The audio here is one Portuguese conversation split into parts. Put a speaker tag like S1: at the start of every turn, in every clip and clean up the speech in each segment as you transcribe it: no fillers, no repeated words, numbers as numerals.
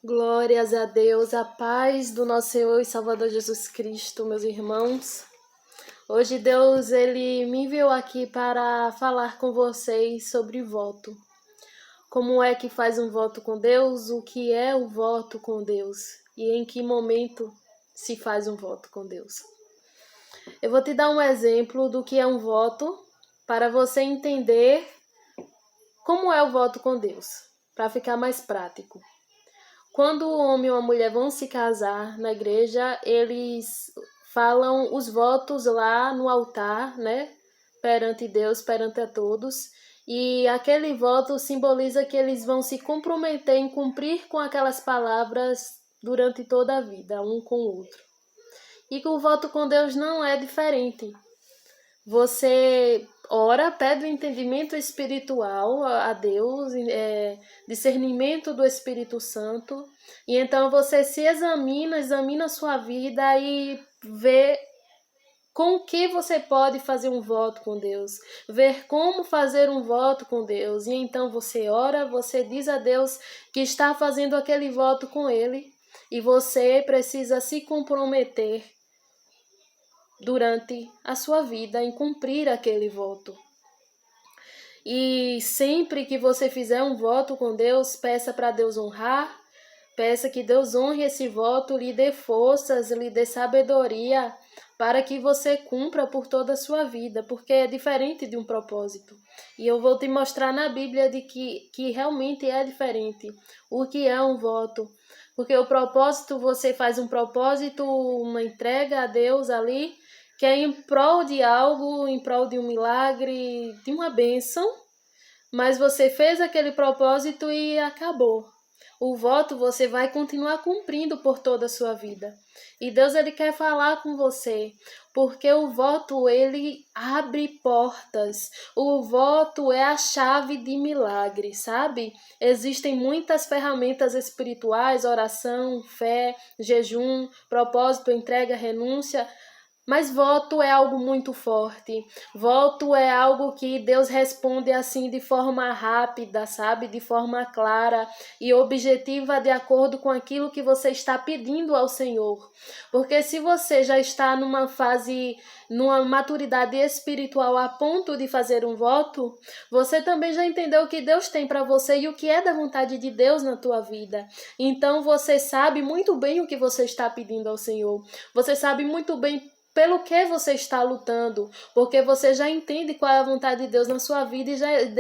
S1: Glórias a Deus, a paz do nosso Senhor e Salvador Jesus Cristo, meus irmãos. Hoje Deus ele me enviou aqui para falar com vocês sobre voto. Como é que faz um voto com Deus? O que é o voto com Deus? E em que momento se faz um voto com Deus? Eu vou te dar um exemplo do que é um voto para você entender como é o voto com Deus, para ficar mais prático. Quando o homem e a mulher vão se casar na igreja, eles falam os votos lá no altar, né? Perante Deus, perante a todos. E aquele voto simboliza que eles vão se comprometer em cumprir com aquelas palavras durante toda a vida, um com o outro. E que o voto com Deus não é diferente. Você ora, pede o entendimento espiritual a Deus, discernimento do Espírito Santo, e então você se examina a sua vida e vê com o que você pode fazer um voto com Deus, ver como fazer um voto com Deus, e então você ora, você diz a Deus que está fazendo aquele voto com Ele, e você precisa se comprometer durante a sua vida em cumprir aquele voto. E sempre que você fizer um voto com Deus, peça para Deus honrar, peça que Deus honre esse voto, lhe dê forças, lhe dê sabedoria para que você cumpra por toda a sua vida, porque é diferente de um propósito. E eu vou te mostrar na Bíblia de que realmente é diferente o que é um voto. Porque o propósito, você faz um propósito, uma entrega a Deus ali, que é em prol de algo, em prol de um milagre, de uma bênção, mas você fez aquele propósito e acabou. O voto você vai continuar cumprindo por toda a sua vida. E Deus ele quer falar com você, porque o voto ele abre portas. O voto é a chave de milagre, sabe? Existem muitas ferramentas espirituais, oração, fé, jejum, propósito, entrega, renúncia. Mas voto é algo muito forte. Voto é algo que Deus responde assim de forma rápida, sabe? De forma clara e objetiva de acordo com aquilo que você está pedindo ao Senhor. Porque se você já está numa fase, numa maturidade espiritual a ponto de fazer um voto, você também já entendeu o que Deus tem para você e o que é da vontade de Deus na tua vida. Então você sabe muito bem o que você está pedindo ao Senhor. Você sabe muito bem pelo que você está lutando, porque você já entende qual é a vontade de Deus na sua vida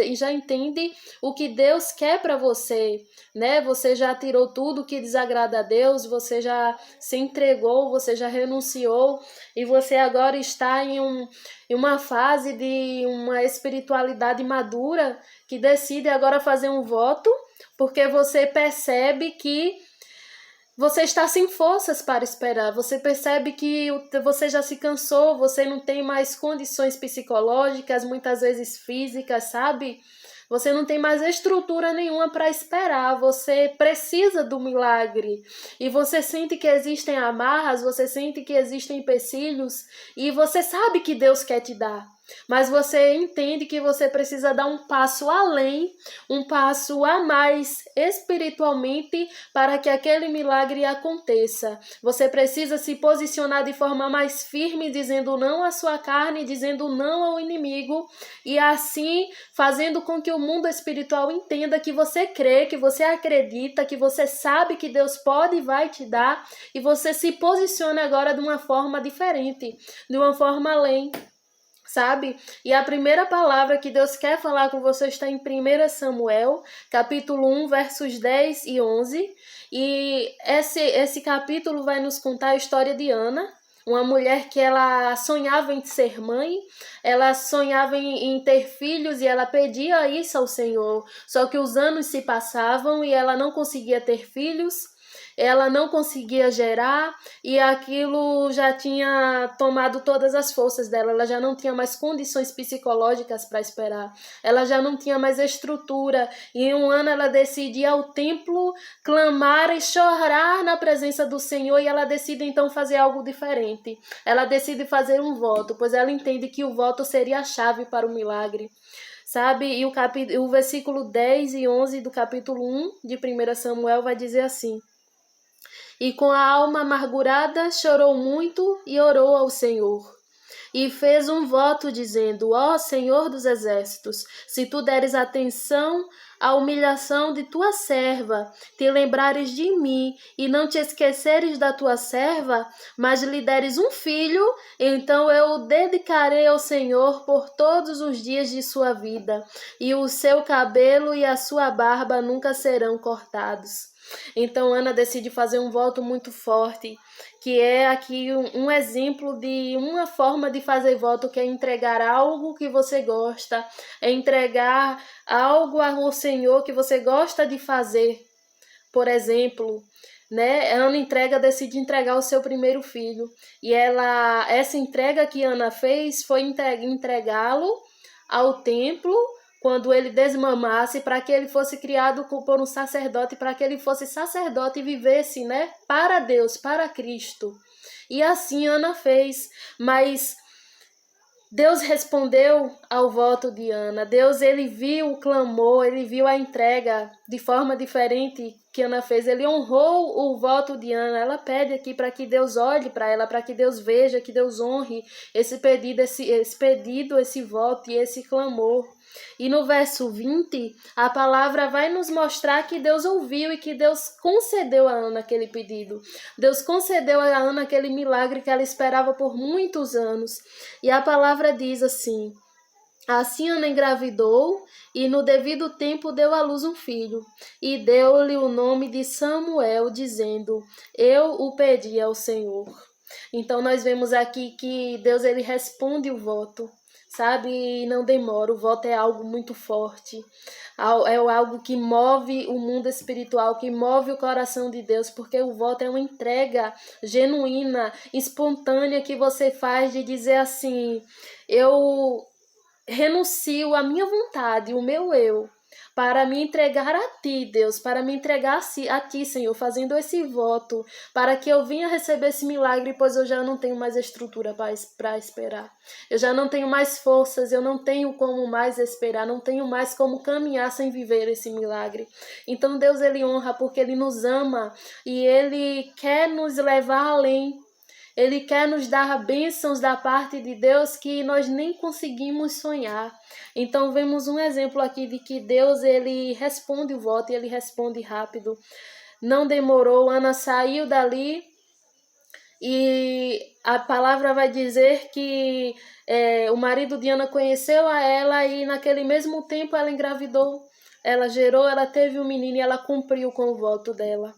S1: e já entende o que Deus quer para você, né? Você já tirou tudo que desagrada a Deus, você já se entregou, você já renunciou e você agora está em uma fase de uma espiritualidade madura que decide agora fazer um voto, porque você percebe que você está sem forças para esperar, você percebe que você já se cansou, você não tem mais condições psicológicas, muitas vezes físicas, sabe? Você não tem mais estrutura nenhuma para esperar, você precisa do milagre. E você sente que existem amarras, você sente que existem empecilhos, e você sabe que Deus quer te dar. Mas você entende que você precisa dar um passo além, um passo a mais espiritualmente para que aquele milagre aconteça. Você precisa se posicionar de forma mais firme, dizendo não à sua carne, dizendo não ao inimigo, e assim fazendo com que o mundo espiritual entenda que você crê, que você acredita, que você sabe que Deus pode e vai te dar, e você se posiciona agora de uma forma diferente, de uma forma além. Sabe? E a primeira palavra que Deus quer falar com você está em 1 Samuel, capítulo 1, versos 10 e 11. E esse capítulo vai nos contar a história de Ana, uma mulher que ela sonhava em ser mãe, ela sonhava em ter filhos e ela pedia isso ao Senhor. Só que os anos se passavam e ela não conseguia ter filhos. Ela não conseguia gerar e aquilo já tinha tomado todas as forças dela, ela já não tinha mais condições psicológicas para esperar, ela já não tinha mais estrutura e em um ano ela decide ir ao templo, clamar e chorar na presença do Senhor e ela decide então fazer algo diferente, ela decide fazer um voto, pois ela entende que o voto seria a chave para o milagre. Sabe? E o versículo 10 e 11 do capítulo 1 de 1 Samuel vai dizer assim: E com a alma amargurada chorou muito e orou ao Senhor. E fez um voto dizendo: Ó Senhor dos exércitos, se tu deres atenção à humilhação de tua serva, te lembrares de mim e não te esqueceres da tua serva, mas lhe deres um filho, então eu o dedicarei ao Senhor por todos os dias de sua vida, e o seu cabelo e a sua barba nunca serão cortados. Então Ana decide fazer um voto muito forte, que é aqui um exemplo de uma forma de fazer voto, que é entregar algo que você gosta, é entregar algo ao Senhor que você gosta de fazer. Por exemplo, né, Ana decide entregar o seu primeiro filho, e essa entrega que Ana fez foi entregá-lo ao templo quando ele desmamasse, para que ele fosse criado por um sacerdote, para que ele fosse sacerdote e vivesse, né, para Deus, para Cristo. E assim Ana fez, mas Deus respondeu ao voto de Ana. Deus, ele viu o clamor, ele viu a entrega de forma diferente que Ana fez. Ele honrou o voto de Ana. Ela pede aqui para que Deus olhe para ela, para que Deus veja, que Deus honre esse pedido, esse voto e esse clamor. E no verso 20, a palavra vai nos mostrar que Deus ouviu e que Deus concedeu a Ana aquele pedido. Deus concedeu a Ana aquele milagre que ela esperava por muitos anos. E a palavra diz assim: assim Ana engravidou e no devido tempo deu à luz um filho, e deu-lhe o nome de Samuel, dizendo: eu o pedi ao Senhor. Então nós vemos aqui que Deus, ele responde o voto, sabe? E não demora. O voto é algo muito forte, é algo que move o mundo espiritual, que move o coração de Deus, porque o voto é uma entrega genuína, espontânea, que você faz de dizer assim: eu renuncio à minha vontade, o meu eu, para me entregar a Ti, Deus, para me entregar a Ti, Senhor, fazendo esse voto, para que eu venha receber esse milagre, pois eu já não tenho mais estrutura para esperar. Eu já não tenho mais forças, eu não tenho como mais esperar, não tenho mais como caminhar sem viver esse milagre. Então Deus, ele honra porque ele nos ama e ele quer nos levar além. Ele quer nos dar bênçãos da parte de Deus que nós nem conseguimos sonhar. Então vemos um exemplo aqui de que Deus, ele responde o voto e ele responde rápido. Não demorou, Ana saiu dali e a palavra vai dizer que o marido de Ana conheceu a ela e naquele mesmo tempo ela engravidou. Ela gerou, ela teve um menino e ela cumpriu com o voto dela.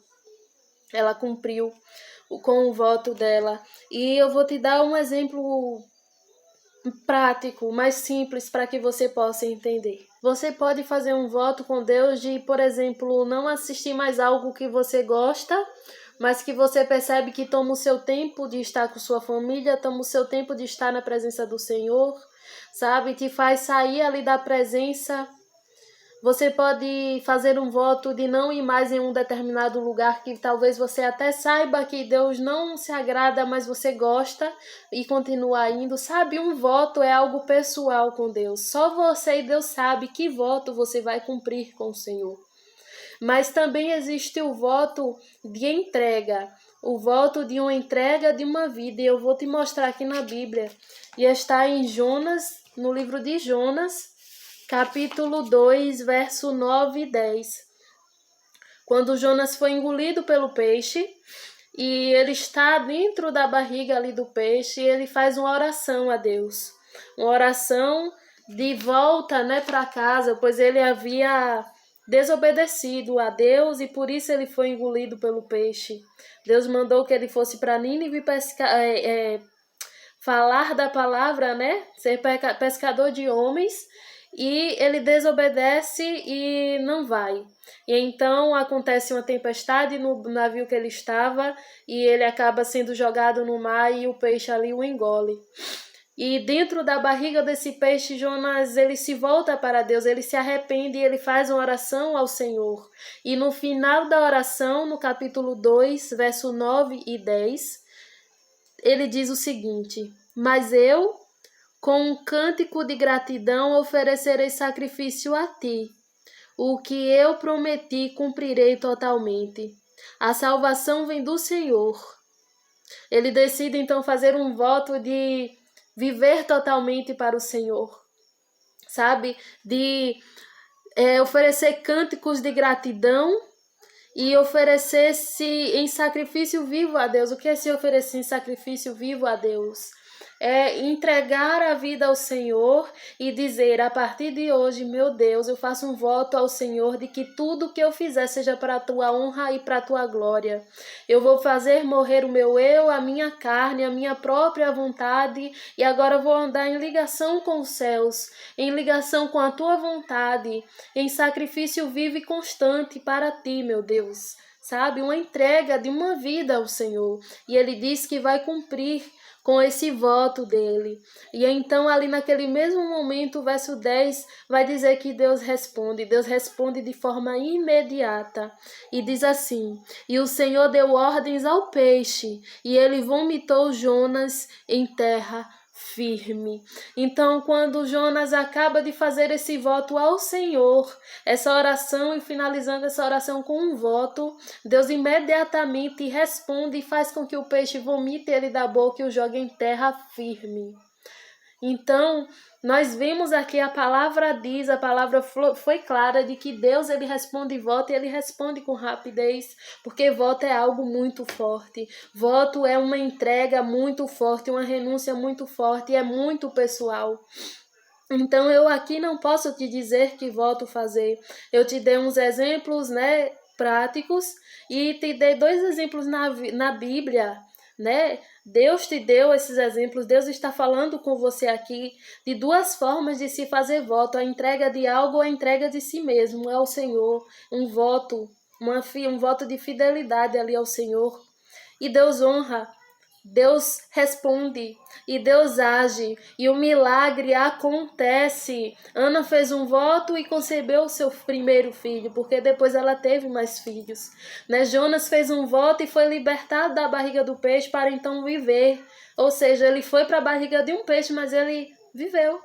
S1: Ela cumpriu com o voto dela. E eu vou te dar um exemplo prático, mais simples, para que você possa entender. Você pode fazer um voto com Deus de, por exemplo, não assistir mais algo que você gosta, mas que você percebe que toma o seu tempo de estar com sua família, toma o seu tempo de estar na presença do Senhor, sabe? Te faz sair ali da presença. Você pode fazer um voto de não ir mais em um determinado lugar que talvez você até saiba que Deus não se agrada, mas você gosta e continua indo. Sabe, um voto é algo pessoal com Deus. Só você e Deus sabe que voto você vai cumprir com o Senhor. Mas também existe o voto de entrega. O voto de uma entrega de uma vida. E eu vou te mostrar aqui na Bíblia. E está em Jonas, no livro de Jonas, capítulo 2, verso 9 e 10. Quando Jonas foi engolido pelo peixe, e ele está dentro da barriga ali do peixe, ele faz uma oração a Deus. Uma oração de volta, né, para casa, pois ele havia desobedecido a Deus e por isso ele foi engolido pelo peixe. Deus mandou que ele fosse para Nínive falar da palavra, né, ser pescador de homens. E ele desobedece e não vai. E então acontece uma tempestade no navio que ele estava e ele acaba sendo jogado no mar e o peixe ali o engole. E dentro da barriga desse peixe, Jonas, ele se volta para Deus, ele se arrepende e ele faz uma oração ao Senhor. E no final da oração, no capítulo 2, verso 9 e 10, ele diz o seguinte: mas eu, com um cântico de gratidão, oferecerei sacrifício a ti. O que eu prometi, cumprirei totalmente. A salvação vem do Senhor. Ele decide então fazer um voto de viver totalmente para o Senhor, sabe? De oferecer cânticos de gratidão e oferecer-se em sacrifício vivo a Deus. O que é se oferecer em sacrifício vivo a Deus? É entregar a vida ao Senhor e dizer, a partir de hoje, meu Deus, eu faço um voto ao Senhor de que tudo que eu fizer seja para a tua honra e para a tua glória. Eu vou fazer morrer o meu eu, a minha carne, a minha própria vontade, e agora vou andar em ligação com os céus, em ligação com a tua vontade, em sacrifício vivo e constante para ti, meu Deus. Sabe, uma entrega de uma vida ao Senhor. E Ele diz que vai cumprir com esse voto dele. E então ali naquele mesmo momento, o verso 10 vai dizer que Deus responde de forma imediata. E diz assim: e o Senhor deu ordens ao peixe, e ele vomitou Jonas em terra firme. Então, quando Jonas acaba de fazer esse voto ao Senhor, essa oração, e finalizando essa oração com um voto, Deus imediatamente responde e faz com que o peixe vomite ele da boca e o jogue em terra firme. Então, nós vimos aqui, a palavra diz, a palavra foi clara de que Deus, ele responde voto e ele responde com rapidez, porque voto é algo muito forte. Voto é uma entrega muito forte, uma renúncia muito forte e é muito pessoal. Então, eu aqui não posso te dizer que voto fazer. Eu te dei uns exemplos, práticos, e te dei 2 exemplos na Bíblia, Deus te deu esses exemplos, Deus está falando com você aqui de 2 formas de se fazer voto, a entrega de algo ou a entrega de si mesmo, ao Senhor, um voto, um voto de fidelidade ali ao Senhor, e Deus honra, Deus responde e Deus age e o milagre acontece. Ana fez um voto e concebeu o seu primeiro filho, porque depois ela teve mais filhos. Jonas fez um voto e foi libertado da barriga do peixe para então viver. Ou seja, ele foi para a barriga de um peixe, mas ele viveu.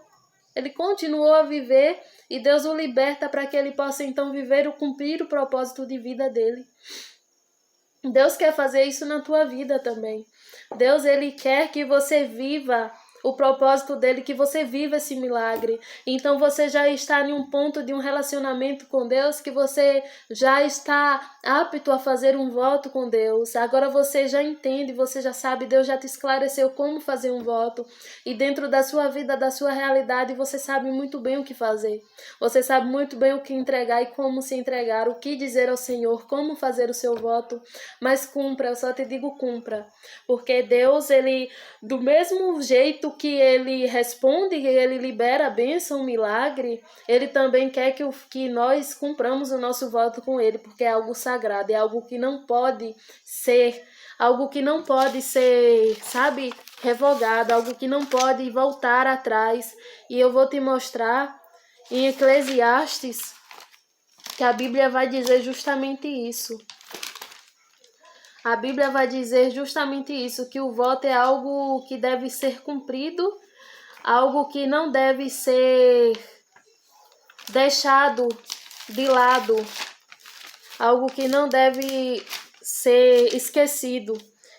S1: Ele continuou a viver e Deus o liberta para que ele possa então viver e cumprir o propósito de vida dele. Deus quer fazer isso na tua vida também. Deus, ele quer que você viva o propósito dele, que você viva esse milagre. Então você já está em um ponto de um relacionamento com Deus, que você já está apto a fazer um voto com Deus. Agora você já entende, você já sabe, Deus já te esclareceu como fazer um voto. E dentro da sua vida, da sua realidade, você sabe muito bem o que fazer. Você sabe muito bem o que entregar e como se entregar, o que dizer ao Senhor, como fazer o seu voto. Mas cumpra, eu só te digo cumpra. Porque Deus, ele, do mesmo jeito que ele responde e ele libera a bênção, o milagre, ele também quer que nós cumpramos o nosso voto com ele, porque é algo sagrado, é algo que não pode ser, sabe, revogado, algo que não pode voltar atrás. E eu vou te mostrar em Eclesiastes que a Bíblia vai dizer justamente isso. A Bíblia vai dizer justamente isso, que o voto é algo que deve ser cumprido, algo que não deve ser deixado de lado, algo que não deve ser esquecido.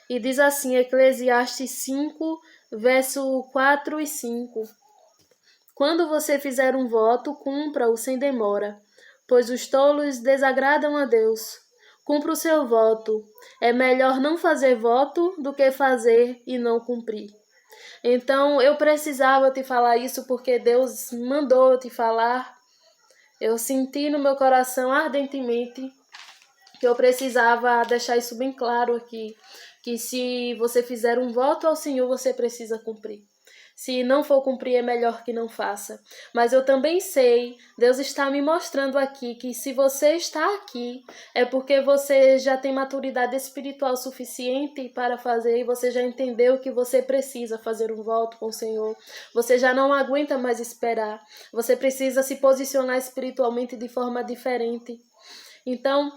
S1: E diz assim, Eclesiastes 5, verso 4 e 5. Quando você fizer um voto, cumpra-o sem demora, pois os tolos desagradam a Deus. Cumpra o seu voto. É melhor não fazer voto do que fazer e não cumprir. Então, eu precisava te falar isso porque Deus mandou eu te falar. Eu senti no meu coração ardentemente que eu precisava deixar isso bem claro aqui. Que se você fizer um voto ao Senhor, você precisa cumprir. Se não for cumprir, é melhor que não faça. Mas eu também sei, Deus está me mostrando aqui, que se você está aqui, é porque você já tem maturidade espiritual suficiente para fazer, e você já entendeu que você precisa fazer um voto com o Senhor. Você já não aguenta mais esperar. Você precisa se posicionar espiritualmente de forma diferente. Então,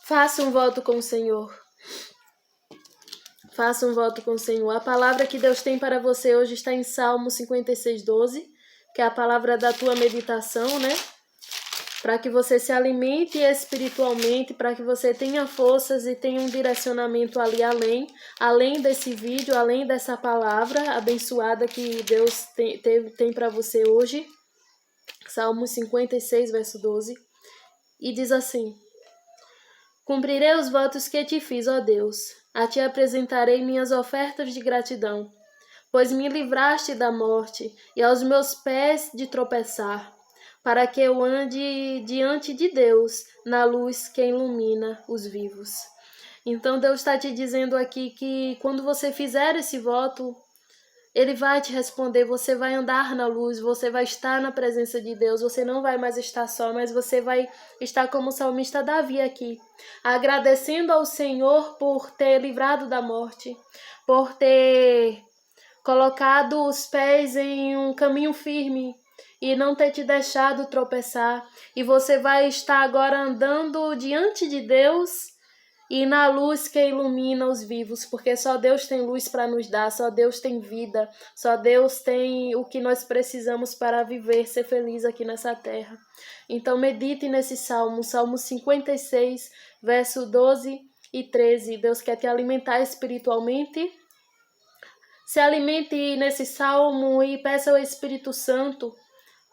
S1: faça um voto com o Senhor. Faça um voto com o Senhor. A palavra que Deus tem para você hoje está em Salmo 56:12, que é a palavra da tua meditação, para que você se alimente espiritualmente, para que você tenha forças e tenha um direcionamento ali além desse vídeo, além dessa palavra abençoada que Deus tem para você hoje. Salmo 56, verso 12. E diz assim: Cumprirei os votos que te fiz, ó Deus. A ti apresentarei minhas ofertas de gratidão, pois me livraste da morte e aos meus pés de tropeçar, para que eu ande diante de Deus na luz que ilumina os vivos. Então Deus está te dizendo aqui que quando você fizer esse voto, Ele vai te responder, você vai andar na luz, você vai estar na presença de Deus, você não vai mais estar só, mas você vai estar como o salmista Davi aqui, agradecendo ao Senhor por ter livrado da morte, por ter colocado os pés em um caminho firme e não ter te deixado tropeçar. E você vai estar agora andando diante de Deus e na luz que ilumina os vivos, porque só Deus tem luz para nos dar, só Deus tem vida, só Deus tem o que nós precisamos para viver, ser feliz aqui nessa terra. Então medite nesse Salmo 56, verso 12 e 13. Deus quer te alimentar espiritualmente. Se alimente nesse salmo e peça ao Espírito Santo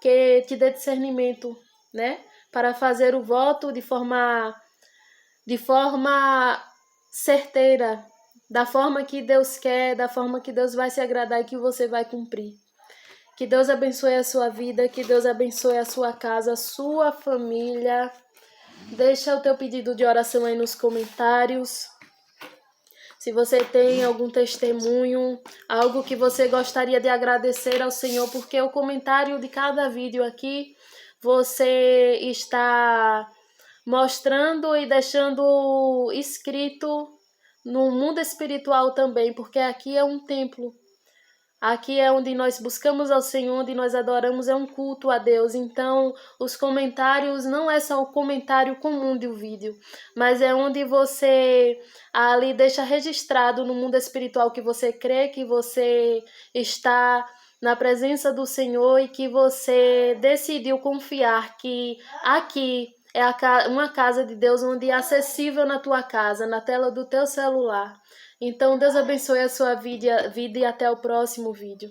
S1: que te dê discernimento, né? Para fazer o voto de forma certeira, da forma que Deus quer, da forma que Deus vai se agradar e que você vai cumprir. Que Deus abençoe a sua vida, que Deus abençoe a sua casa, a sua família. Deixa o teu pedido de oração aí nos comentários. Se você tem algum testemunho, algo que você gostaria de agradecer ao Senhor, porque o comentário de cada vídeo aqui, você está mostrando e deixando escrito no mundo espiritual também, porque aqui é um templo. Aqui é onde nós buscamos ao Senhor, onde nós adoramos, é um culto a Deus. Então, os comentários não é só o comentário comum do vídeo, mas é onde você ali deixa registrado no mundo espiritual que você crê, que você está na presença do Senhor e que você decidiu confiar que aqui é uma casa de Deus onde é acessível na tua casa, na tela do teu celular. Então, Deus abençoe a sua vida e até o próximo vídeo.